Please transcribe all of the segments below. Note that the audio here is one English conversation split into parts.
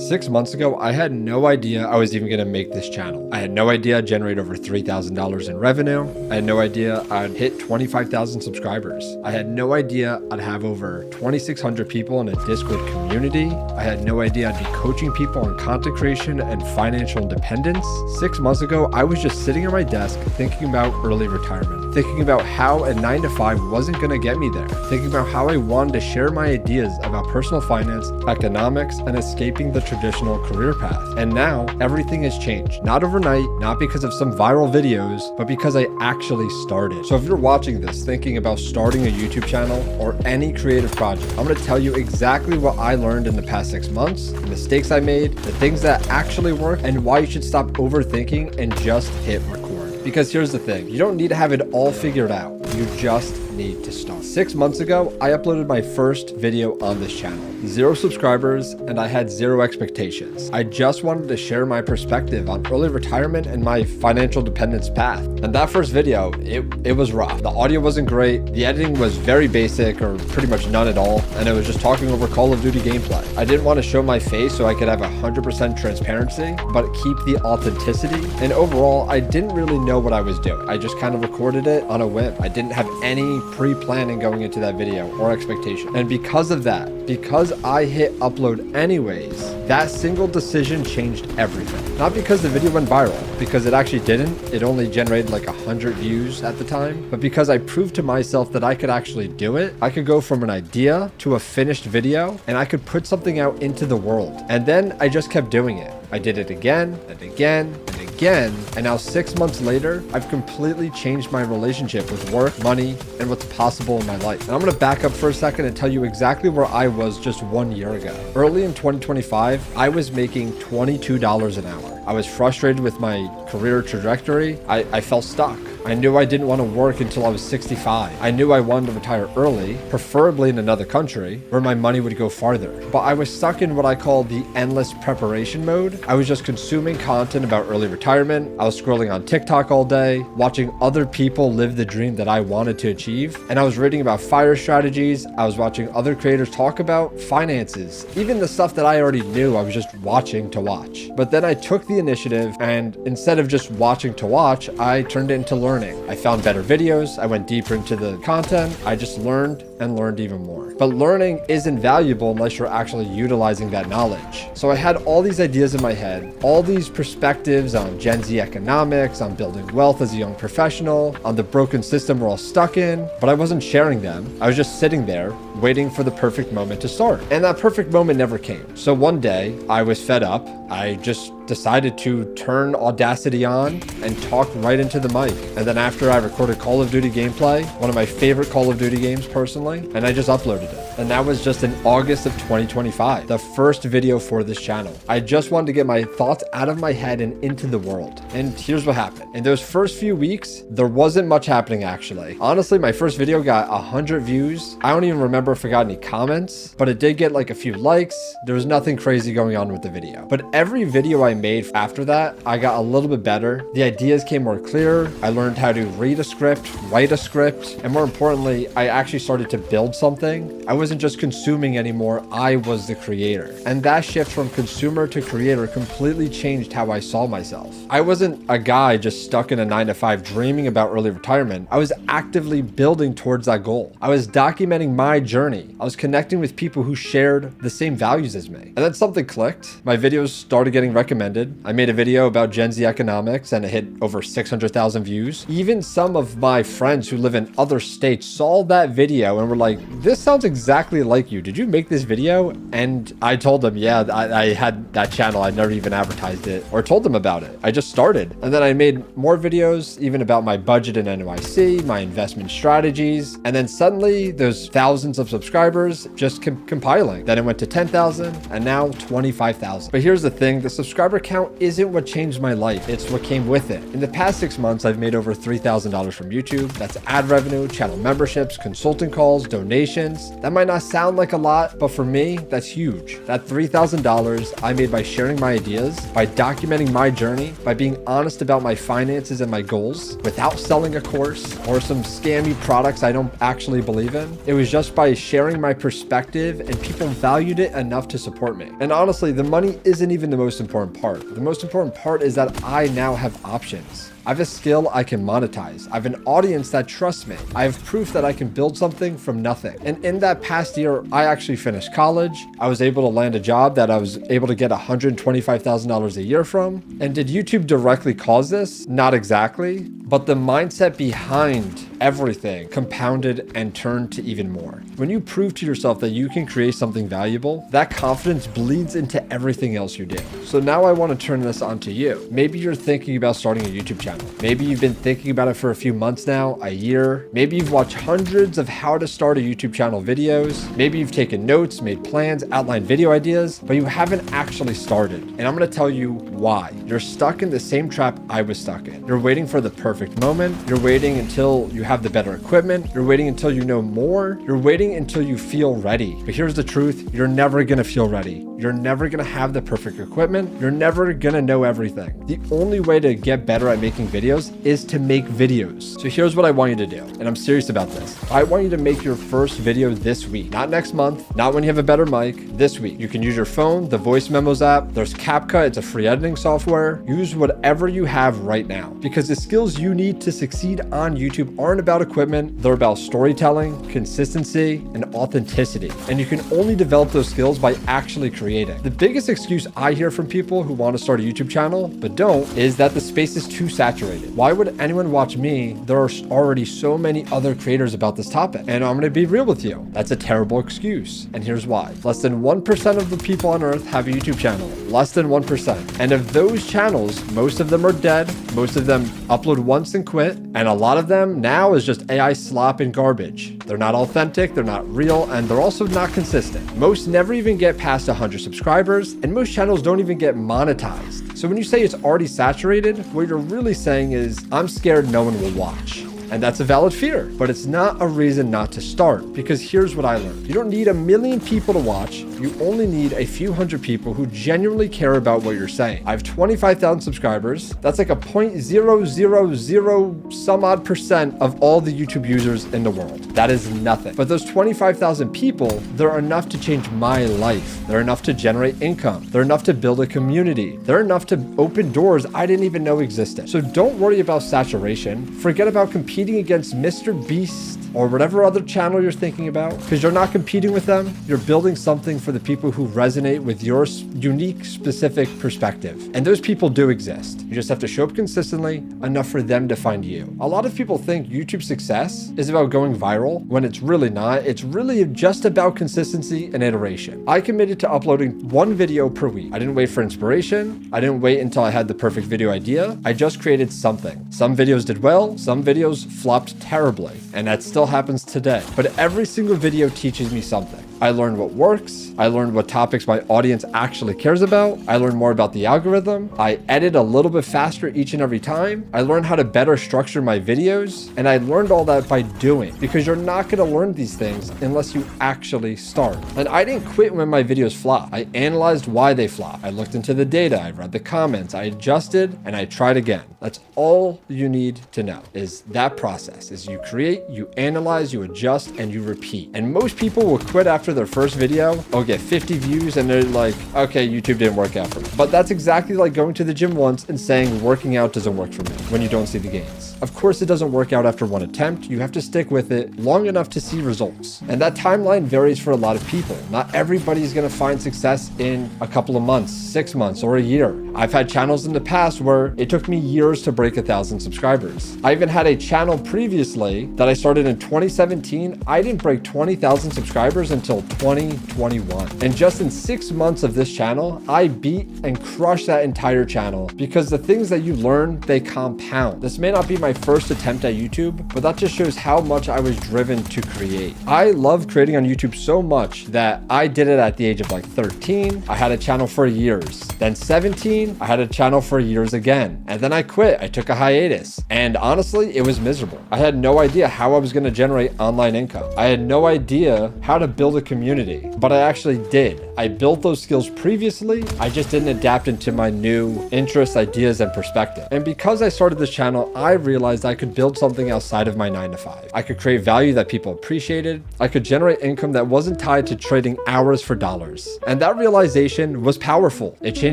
6 months ago, I had no idea I was even going to make this channel. I had no idea I'd generate over $3,000 in revenue. I had no idea I'd hit 25,000 subscribers. I had no idea I'd have over 2,600 people in a Discord community. I had no idea I'd be coaching people on content creation and financial independence. 6 months ago, I was just sitting at my desk thinking about early retirement, thinking about how a 9 to 5 wasn't going to get me there, thinking about how I wanted to share my ideas about personal finance, economics, and escaping the traditional career path. And now everything has changed. Not overnight, not because of some viral videos, but because I actually started. So if you're watching this thinking about starting a YouTube channel or any creative project, I'm going to tell you exactly what I learned in the past 6 months, the mistakes I made, the things that actually work, and why you should stop overthinking and just hit record. Because here's the thing, you don't need to have it all figured out. You just need to start. 6 months ago, I uploaded my first video on this channel. 0 subscribers, and I had 0 expectations. I just wanted to share my perspective on early retirement and my financial dependence path. And that first video, it was rough. The audio wasn't great. The editing was very basic or pretty much none at all. And it was just talking over Call of Duty gameplay. I didn't want to show my face so I could have 100% transparency, but keep the authenticity. And overall, I didn't really know what I was doing. I just kind of recorded it on a whim. I didn't have any pre-planning going into that video or expectation. And because of that, because I hit upload anyways, that single decision changed everything. Not because the video went viral, because it actually didn't. It only generated like 100 views at the time, but because I proved to myself that I could actually do it. I could go from an idea to a finished video, and I could put something out into the world. And then I just kept doing it. I did it again and again and again. And now 6 months later, I've completely changed my relationship with work, money, and what's possible in my life. And I'm going to back up for a second and tell you exactly where I was just 1 year ago. Early in 2025, I was making $22 an hour. I was frustrated with my career trajectory. I felt stuck. I knew I didn't want to work until I was 65. I knew I wanted to retire early, preferably in another country where my money would go farther. But I was stuck in what I call the endless preparation mode. I was just consuming content about early retirement. I was scrolling on TikTok all day, watching other people live the dream that I wanted to achieve. And I was reading about FIRE strategies. I was watching other creators talk about finances. Even the stuff that I already knew, I was just watching to watch. But then I took the initiative, and instead of just watching to watch, I turned it into learning. I found better videos. I went deeper into the content. I just learned and learned even more. But learning isn't valuable unless you're actually utilizing that knowledge. So I had all these ideas in my head, all these perspectives on Gen Z economics, on building wealth as a young professional, on the broken system we're all stuck in, but I wasn't sharing them. I was just sitting there waiting for the perfect moment to start. And that perfect moment never came. So one day I was fed up. I just decided to turn Audacity on and talk right into the mic. And then after I recorded Call of Duty gameplay, one of my favorite Call of Duty games personally, and I just uploaded it. And that was just in August of 2025, the first video for this channel. I just wanted to get my thoughts out of my head and into the world. And here's what happened. In those first few weeks, there wasn't much happening actually. Honestly, my first video got 100 views. I don't even remember if I got any comments, but it did get like a few likes. There was nothing crazy going on with the video. But every video I made after that, I got a little bit better. The ideas came more clear. I learned how to read a script, write a script, and more importantly, I actually started to build something. I wasn't just consuming anymore, I was the creator. And that shift from consumer to creator completely changed how I saw myself. I wasn't a guy just stuck in a 9 to 5 dreaming about early retirement. I was actively building towards that goal. I was documenting my journey. I was connecting with people who shared the same values as me. And then something clicked. My videos started getting recommended. I made a video about Gen Z economics and it hit over 600,000 views. Even some of my friends who live in other states saw that video and were like, this sounds exactly like you. Did you make this video? And I told them, yeah, I had that channel. I never even advertised it or told them about it. I just started. And then I made more videos, even about my budget in NYC, my investment strategies. And then suddenly those thousands of subscribers just compiling. Then it went to 10,000 and now 25,000. But here's the thing, the subscriber count isn't what changed my life. It's what came with it. In the past 6 months, I've made over $3,000 from YouTube. That's ad revenue, channel memberships, consulting calls, donations. That might might not sound like a lot, but for me, that's huge. That $3,000 I made by sharing my ideas, by documenting my journey, by being honest about my finances and my goals, without selling a course or some scammy products I don't actually believe in. It was just by sharing my perspective, and people valued it enough to support me. And honestly, the money isn't even the most important part. The most important part is that I now have options. I have a skill I can monetize. I have an audience that trusts me. I have proof that I can build something from nothing. And in that past year, I actually finished college. I was able to land a job that I was able to get $125,000 a year from. And did YouTube directly cause this? Not exactly. But the mindset behind everything compounded and turned to even more. When you prove to yourself that you can create something valuable, that confidence bleeds into everything else you do. So now I want to turn this onto you. Maybe you're thinking about starting a YouTube channel. Maybe you've been thinking about it for a few months now, a year. Maybe you've watched hundreds of how to start a YouTube channel videos. Maybe you've taken notes, made plans, outlined video ideas, but you haven't actually started. And I'm going to tell you why. You're stuck in the same trap I was stuck in. You're waiting for the perfect moment. You're waiting until you have the better equipment. You're waiting until you know more. You're waiting until you feel ready. But here's the truth. You're never going to feel ready. You're never going to have the perfect equipment. You're never going to know everything. The only way to get better at making videos is to make videos. So here's what I want you to do. And I'm serious about this. I want you to make your first video this week, not next month, not when you have a better mic, this week. You can use your phone, the voice memos app. There's CapCut. It's a free editing software. Use whatever you have right now, because the skills you need to succeed on YouTube aren't about equipment. They're about storytelling, consistency, and authenticity. And you can only develop those skills by actually creating. The biggest excuse I hear from people who want to start a YouTube channel but don't is that the space is too saturated. Why would anyone watch me? There are already so many other creators about this topic. And I'm going to be real with you. That's a terrible excuse. And here's why. Less than 1% of the people on earth have a YouTube channel. Less than 1%. And of those channels, most of them are dead. Most of them upload once and quit. And a lot of them now is just AI slop and garbage. They're not authentic, they're not real, and they're also not consistent. Most never even get past 100 subscribers, and most channels don't even get monetized. So when you say it's already saturated, what you're really saying is, I'm scared no one will watch. And that's a valid fear, but it's not a reason not to start, because here's what I learned. You don't need 1 million people to watch. You only need a few hundred people who genuinely care about what you're saying. I have 25,000 subscribers. That's like a 0.000 some odd % of all the YouTube users in the world. That is nothing. But those 25,000 people, they're enough to change my life. They're enough to generate income. They're enough to build a community. They're enough to open doors I didn't even know existed. So don't worry about saturation. Forget about competing against Mr. Beast or whatever other channel you're thinking about, because you're not competing with them. You're building something for the people who resonate with your unique, specific perspective. And those people do exist. You just have to show up consistently enough for them to find you. A lot of people think YouTube success is about going viral when it's really not. It's really just about consistency and iteration. I committed to uploading 1 video per week. I didn't wait for inspiration. I didn't wait until I had the perfect video idea. I just created something. Some videos did well, some videos flopped terribly, and that still happens today. But every single video teaches me something. I learned what works. I learned what topics my audience actually cares about. I learned more about the algorithm. I edit a little bit faster each and every time. I learned how to better structure my videos. And I learned all that by doing, because you're not going to learn these things unless you actually start. And I didn't quit when my videos flopped. I analyzed why they flopped. I looked into the data. I read the comments. I adjusted and I tried again. That's all you need to know, is that process. Is you create, you analyze, you adjust, and you repeat. And most people will quit after their first video, or get 50 views, and they're like, okay, YouTube didn't work out for me. But that's exactly like going to the gym once and saying working out doesn't work for me when you don't see the gains. Of course, it doesn't work out after 1 attempt. You have to stick with it long enough to see results. And that timeline varies for a lot of people. Not everybody's going to find success in a couple of months, 6 months, or a year. I've had channels in the past where it took me years to break 1,000 subscribers. I even had a channel previously that I started in 2017. I didn't break 20,000 subscribers until 2021. And just in 6 months of this channel, I beat and crushed that entire channel, because the things that you learn, they compound. This may not be my first attempt at YouTube, but that just shows how much I was driven to create. I love creating on YouTube so much that I did it at the age of like 13. I had a channel for years. Then 17, I had a channel for years again. And then I quit. I took a hiatus. And honestly, it was miserable. I had no idea how I was going to generate online income. I had no idea how to build a community, but I actually did. I built those skills previously. I just didn't adapt into my new interests, ideas, and perspective. And because I started this channel, I realized I could build something outside of my 9 to 5. I could create value that people appreciated. I could generate income that wasn't tied to trading hours for dollars. And that realization was powerful. It changed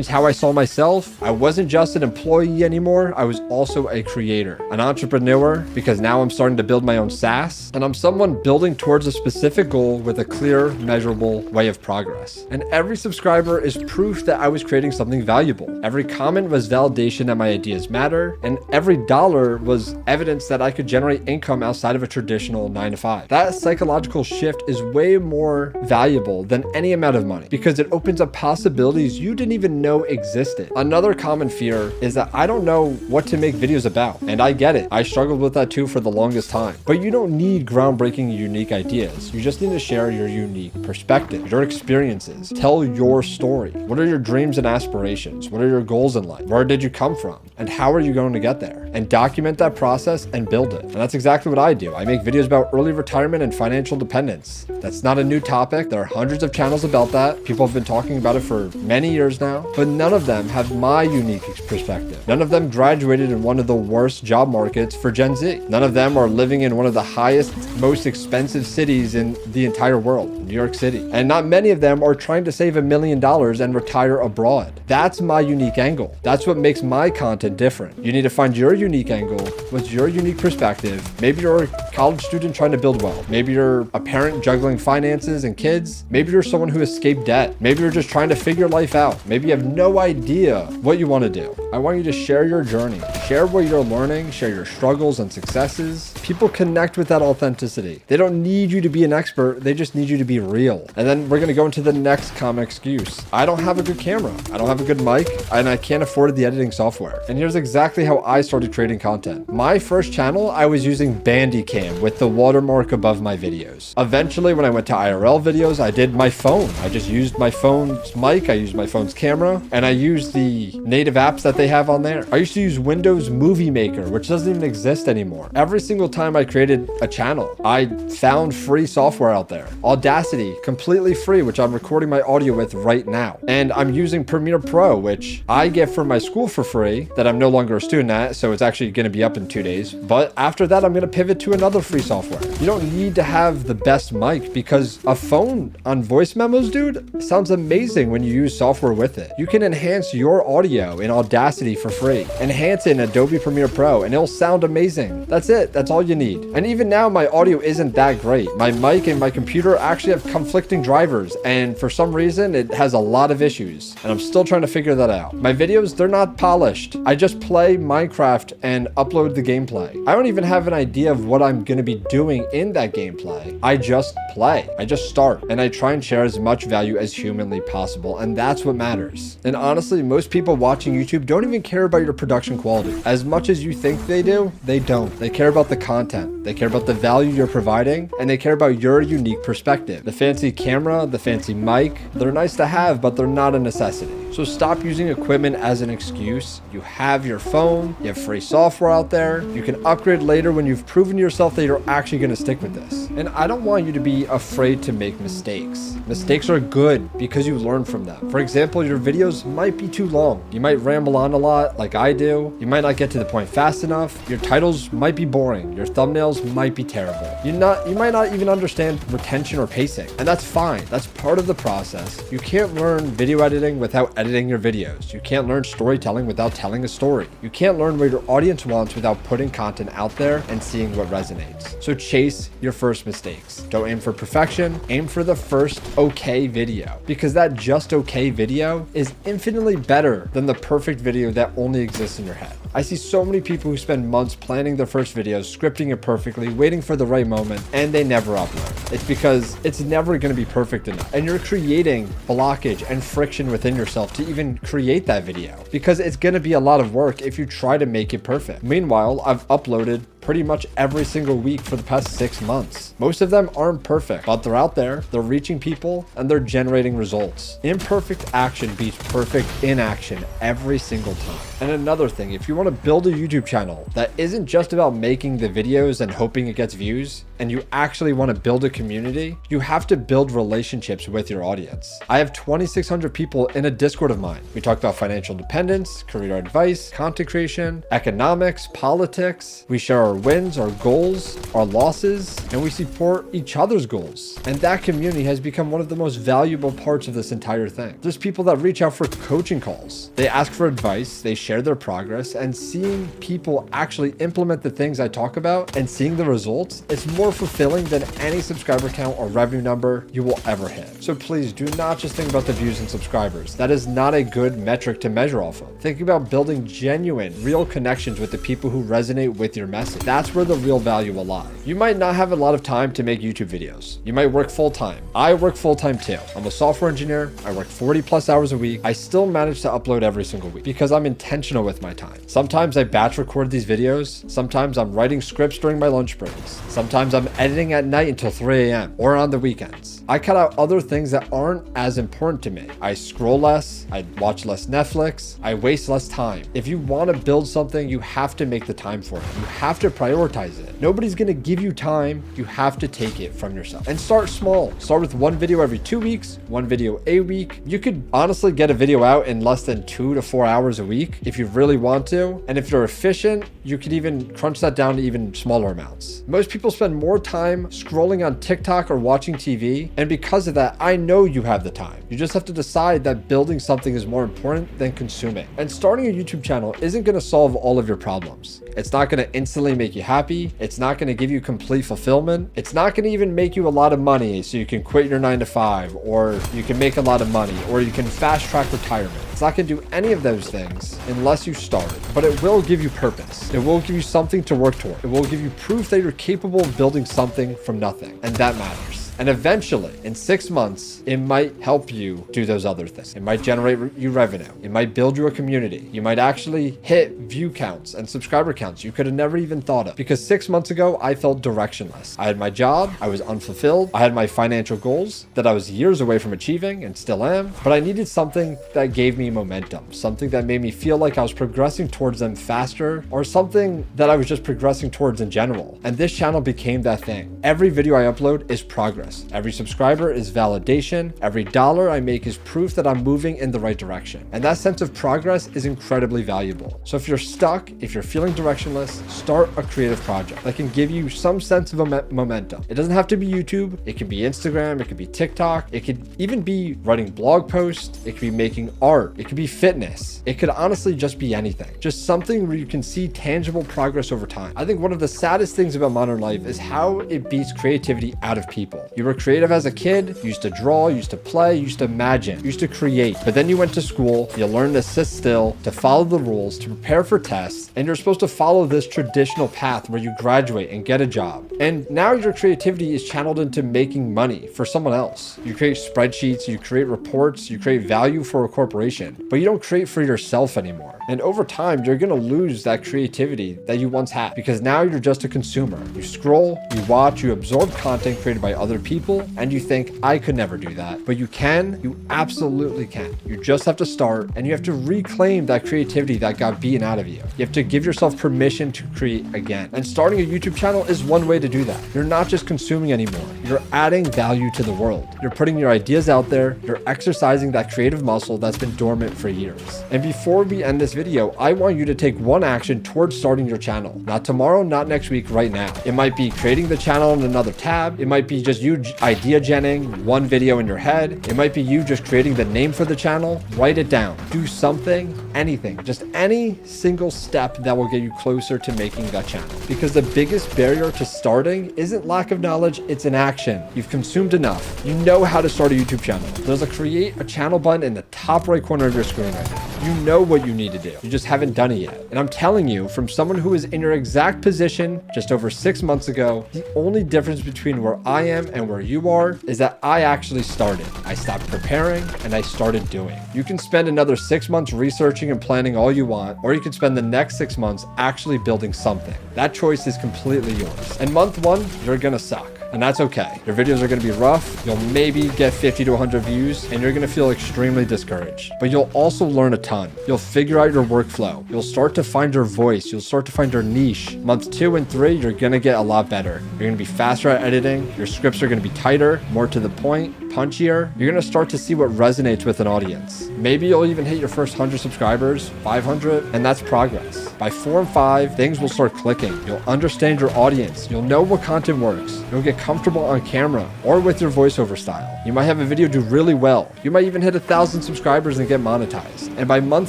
how I saw myself. I wasn't just an employee anymore. I was also a creator, an entrepreneur, because now I'm starting to build my own SaaS, and I'm someone building towards a specific goal with a clear, measurable way of progress. And every subscriber is proof that I was creating something valuable. Every comment was validation that my ideas matter, and every dollar was evidence that I could generate income outside of a traditional 9 to 5. That psychological shift is way more valuable than any amount of money because it opens up possibilities you didn't even know existed. Another common fear is that I don't know what to make videos about, and I get it. I struggled with that too for the longest time. But you don't need groundbreaking, unique ideas. You just need to share your unique perspective, your experiences. Tell your story. What are your dreams and aspirations? What are your goals in life? Where did you come from? And how are you going to get there? And document that process and build it. And that's exactly what I do. I make videos about early retirement and financial dependence. That's not a new topic. There are hundreds of channels about that. People have been talking about it for many years now, but none of them have my unique perspective. None of them graduated in one of the worst job markets for Gen Z. None of them are living in one of the highest, most expensive cities in the entire world, New York City. And not many of them are trying to save $1 million and retire abroad. That's my unique angle. That's what makes my content different. You need to find your unique angle. What's your unique perspective? Maybe you're a college student trying to build wealth. Maybe you're a parent juggling finances and kids. Maybe you're someone who escaped debt. Maybe you're just trying to figure life out. Maybe you have no idea what you want to do. I want you to share your journey. Share what you're learning. Share your struggles and successes. People connect with that authenticity. They don't need you to be an expert. They just need you to be real. And then we're going to go into the next common excuse. I don't have a good camera. I don't have a good mic, and I can't afford the editing software. And here's exactly how I started creating content. My first channel, I was using Bandicam with the watermark above my videos. Eventually, when I went to IRL videos, I did my phone. I just used my phone's mic. I used my phone's camera, and I used the native apps that they have on there. I used to use Windows Movie Maker, which doesn't even exist anymore. Every single time I created a channel, I found free software out there. Audacity, completely free, which I'm recording my audio with right now. And I'm using Premiere Pro, which I get from my school for free, that I'm no longer a student at, so it's actually going to be up in 2 days. But after that, I'm going to pivot to another free software. You don't need to have the best mic because a phone on voice memos, dude, sounds amazing when you use software with it. You can enhance your audio in Audacity for free. Enhance it in Adobe Premiere Pro, and it'll sound amazing. That's it. That's all you need. And even now, my audio isn't that great. My mic and my computer actually have conflicting drivers, and for some reason, it has a lot of issues, and I'm still trying to figure that out. My videos, they're not polished. I just play Minecraft and upload the gameplay. I don't even have an idea of what I'm going to be doing in that gameplay. I just play. I just start, and I try and share as much value as humanly possible, and that's what matters. And honestly, most people watching YouTube don't even care about your production quality. As much as you think they do, they don't. They care about the content. They care about the value you're providing, and they care about your unique perspective. The fancy camera, the fancy mic, they're nice to have, but they're not a necessity. So stop using equipment as an excuse. You have your phone, you have free software out there. You can upgrade later when you've proven to yourself that you're actually going to stick with this. And I don't want you to be afraid to make mistakes. Mistakes are good because you learn from them. For example, your videos might be too long. You might ramble on a lot like I do. You might not get to the point fast enough. Your titles might be boring. Your thumbnails might be terrible. You might not even understand retention or pacing. And that's fine. That's part of the process. You can't learn video editing without editing your videos. You can't learn storytelling without telling a story. You can't learn what your audience wants without putting content out there and seeing what resonates. So chase your first mistakes. Don't aim for perfection. Aim for the first okay video, because that just okay video is infinitely better than the perfect video that only exists in your head. I see so many people who spend months planning their first videos, scripting it perfectly, waiting for the right moment, and they never upload. It's because it's never going to be perfect enough. And you're creating blockage and friction within yourself to even create that video, because it's going to be a lot of work if you try to make it perfect. Meanwhile, I've uploaded pretty much every single week for the past 6 months. Most of them aren't perfect, but they're out there, they're reaching people, and they're generating results. Imperfect action beats perfect inaction every single time. And another thing, if you want to build a YouTube channel that isn't just about making the videos and hoping it gets views, and you actually want to build a community, you have to build relationships with your audience. I have 2,600 people in a Discord of mine. We talk about financial independence, career advice, content creation, economics, politics. We share our wins, our goals, our losses, and we support each other's goals. And that community has become one of the most valuable parts of this entire thing. There's people that reach out for coaching calls. They ask for advice, they share their progress, and seeing people actually implement the things I talk about and seeing the results, it's more fulfilling than any subscriber count or revenue number you will ever hit. So please do not just think about the views and subscribers. That is not a good metric to measure off of. Think about building genuine, real connections with the people who resonate with your message. That's where the real value will lie. You might not have a lot of time to make YouTube videos. You might work full-time. I work full-time too. I'm a software engineer. I work 40 plus hours a week. I still manage to upload every single week because I'm intentional with my time. Sometimes I batch record these videos. Sometimes I'm writing scripts during my lunch breaks. Sometimes I'm editing at night until 3 a.m. or on the weekends. I cut out other things that aren't as important to me. I scroll less. I watch less Netflix. I waste less time. If you want to build something, you have to make the time for it. You have to prioritize it. Nobody's going to give you time. You have to take it from yourself and start small. Start with one video every 2 weeks, one video a week. You could honestly get a video out in less than 2 to 4 hours a week if you really want to. And if you're efficient, you could even crunch that down to even smaller amounts. Most people spend more time scrolling on TikTok or watching TV. And because of that, I know you have the time. You just have to decide that building something is more important than consuming. And starting a YouTube channel isn't going to solve all of your problems. It's not going to instantly make you happy. It's not going to give you complete fulfillment. It's not going to even make you a lot of money so you can quit your 9 to 5, or you can make a lot of money, or you can fast track retirement. It's not going to do any of those things unless you start, but it will give you purpose. It will give you something to work toward. It will give you proof that you're capable of building something from nothing, and that matters. And eventually, in 6 months, it might help you do those other things. It might generate you revenue. It might build you a community. You might actually hit view counts and subscriber counts you could have never even thought of. Because 6 months ago, I felt directionless. I had my job. I was unfulfilled. I had my financial goals that I was years away from achieving and still am. But I needed something that gave me momentum. Something that made me feel like I was progressing towards them faster, or something that I was just progressing towards in general. And this channel became that thing. Every video I upload is progress. Every subscriber is validation. Every dollar I make is proof that I'm moving in the right direction. And that sense of progress is incredibly valuable. So if you're stuck, if you're feeling directionless, start a creative project that can give you some sense of momentum. It doesn't have to be YouTube. It can be Instagram. It could be TikTok. It could even be writing blog posts. It could be making art. It could be fitness. It could honestly just be anything. Just something where you can see tangible progress over time. I think one of the saddest things about modern life is how it beats creativity out of people. You were creative as a kid, you used to draw, you used to play, you used to imagine, you used to create. But then you went to school, you learned to sit still, to follow the rules, to prepare for tests, and you're supposed to follow this traditional path where you graduate and get a job. And now your creativity is channeled into making money for someone else. You create spreadsheets, you create reports, you create value for a corporation, but you don't create for yourself anymore. And over time, you're gonna lose that creativity that you once had, because now you're just a consumer. You scroll, you watch, you absorb content created by other people, and you think, I could never do that. But you can, you absolutely can. You just have to start, and you have to reclaim that creativity that got beaten out of you. You have to give yourself permission to create again. And starting a YouTube channel is one way to do that. You're not just consuming anymore. You're adding value to the world. You're putting your ideas out there. You're exercising that creative muscle that's been dormant for years. And before we end this video, I want you to take one action towards starting your channel. Not tomorrow, not next week, right now. It might be creating the channel in another tab. It might be just you idea genning one video in your head. It might be you just creating the name for the channel. Write it down. Do something, anything, just any single step that will get you closer to making that channel. Because the biggest barrier to starting isn't lack of knowledge, it's inaction. You've consumed enough. You know how to start a YouTube channel. There's a create a channel button in the top right corner of your screen right now. You know what you need to do. You just haven't done it yet. And I'm telling you, from someone who is in your exact position just over 6 months ago, the only difference between where I am and where you are is that I actually started. I stopped preparing and I started doing. You can spend another 6 months researching and planning all you want, or you can spend the next 6 months actually building something. That choice is completely yours. And month 1, you're gonna suck. And that's okay. Your videos are going to be rough. You'll maybe get 50 to 100 views and you're going to feel extremely discouraged. But you'll also learn a ton. You'll figure out your workflow. You'll start to find your voice. You'll start to find your niche. Month 2 and 3, you're going to get a lot better. You're going to be faster at editing. Your scripts are going to be tighter, more to the point, punchier. You're going to start to see what resonates with an audience. Maybe you'll even hit your first 100 subscribers, 500, and that's progress. By 4 and 5, things will start clicking. You'll understand your audience. You'll know what content works. You'll get comfortable on camera or with your voiceover style. You might have a video do really well. You might even hit 1,000 subscribers and get monetized. And by month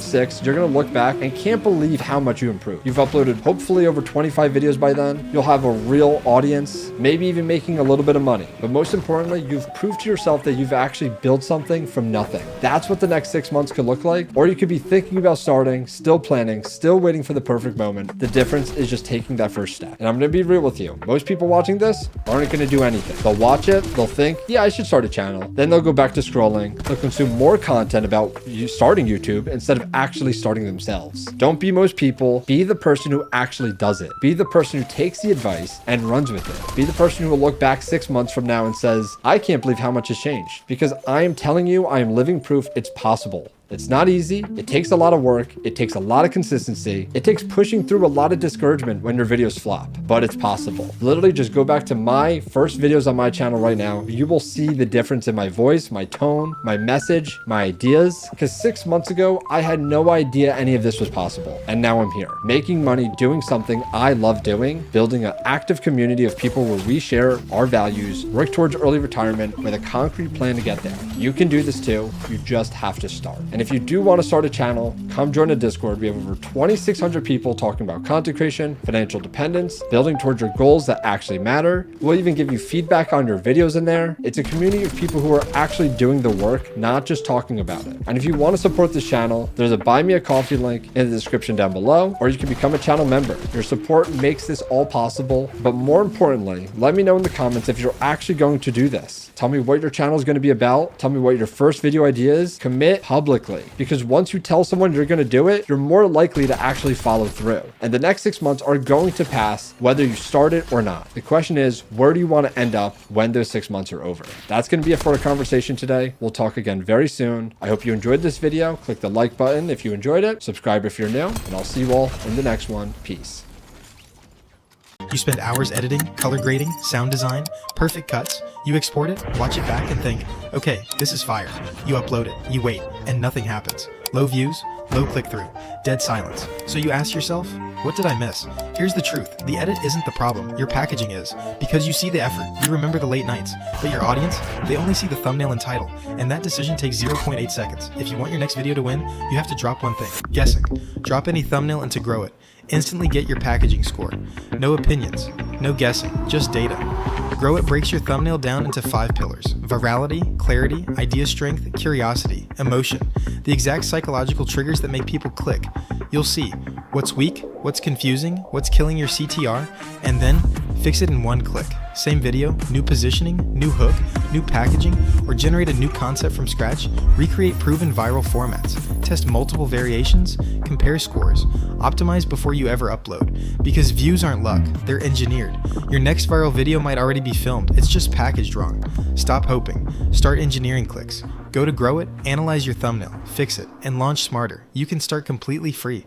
6, you're going to look back and can't believe how much you improved. You've uploaded hopefully over 25 videos by then. You'll have a real audience, maybe even making a little bit of money. But most importantly, you've proved to yourself that you've actually built something from nothing. That's what the next 6 months could look like. Or you could be thinking about starting, still planning, still waiting for the perfect moment. The difference is just taking that first step. And I'm going to be real with you. Most people watching this aren't going to do anything. They'll watch it, they'll think, yeah, I should start a channel. Then they'll go back to scrolling. They'll consume more content about you starting YouTube instead of actually starting themselves. Don't be most people. Be the person who actually does it. Be the person who takes the advice and runs with it. Be the person who will look back 6 months from now and says, I can't believe how much has changed. Because I am telling you, I am living proof it's possible. It's not easy. It takes a lot of work. It takes a lot of consistency. It takes pushing through a lot of discouragement when your videos flop, but it's possible. Literally just go back to my first videos on my channel right now. You will see the difference in my voice, my tone, my message, my ideas. Because 6 months ago, I had no idea any of this was possible. And now I'm here, making money, doing something I love doing, building an active community of people where we share our values, work towards early retirement with a concrete plan to get there. You can do this too. You just have to start. And if you do want to start a channel, come join a Discord. We have over 2,600 people talking about content creation, financial dependence, building towards your goals that actually matter. We'll even give you feedback on your videos in there. It's a community of people who are actually doing the work, not just talking about it. And if you want to support this channel, there's a buy me a coffee link in the description down below, or you can become a channel member. Your support makes this all possible. But more importantly, let me know in the comments if you're actually going to do this. Tell me what your channel is going to be about. Tell me what your first video idea is. Commit publicly, because once you tell someone you're going to do it, you're more likely to actually follow through. And the next 6 months are going to pass whether you start it or not. The question is, where do you want to end up when those 6 months are over? That's going to be it for our conversation today. We'll talk again very soon. I hope you enjoyed this video. Click the like button if you enjoyed it. Subscribe if you're new, and I'll see you all in the next one. Peace. You spend hours editing, color grading, sound design, perfect cuts. You export it, watch it back and think, okay, this is fire. You upload it, you wait, and nothing happens. Low views, low click-through, dead silence. So you ask yourself, what did I miss? Here's the truth. The edit isn't the problem. Your packaging is. Because you see the effort, you remember the late nights. But your audience, they only see the thumbnail and title. And that decision takes 0.8 seconds. If you want your next video to win, you have to drop one thing. Guessing. Drop any thumbnail into Growit. Instantly get your packaging score. No opinions, no guessing, just data. Growit breaks your thumbnail down into 5 pillars: virality, clarity, idea strength, curiosity, emotion. The exact psychological triggers that make people click. You'll see what's weak, what's confusing, what's killing your CTR, and then fix it in one click. Same video, new positioning, new hook, new packaging, or generate a new concept from scratch, recreate proven viral formats, test multiple variations, compare scores, optimize before you ever upload. Because views aren't luck, they're engineered. Your next viral video might already be filmed, it's just packaged wrong. Stop hoping, start engineering clicks. Go to Growit, analyze your thumbnail, fix it, and launch smarter. You can start completely free.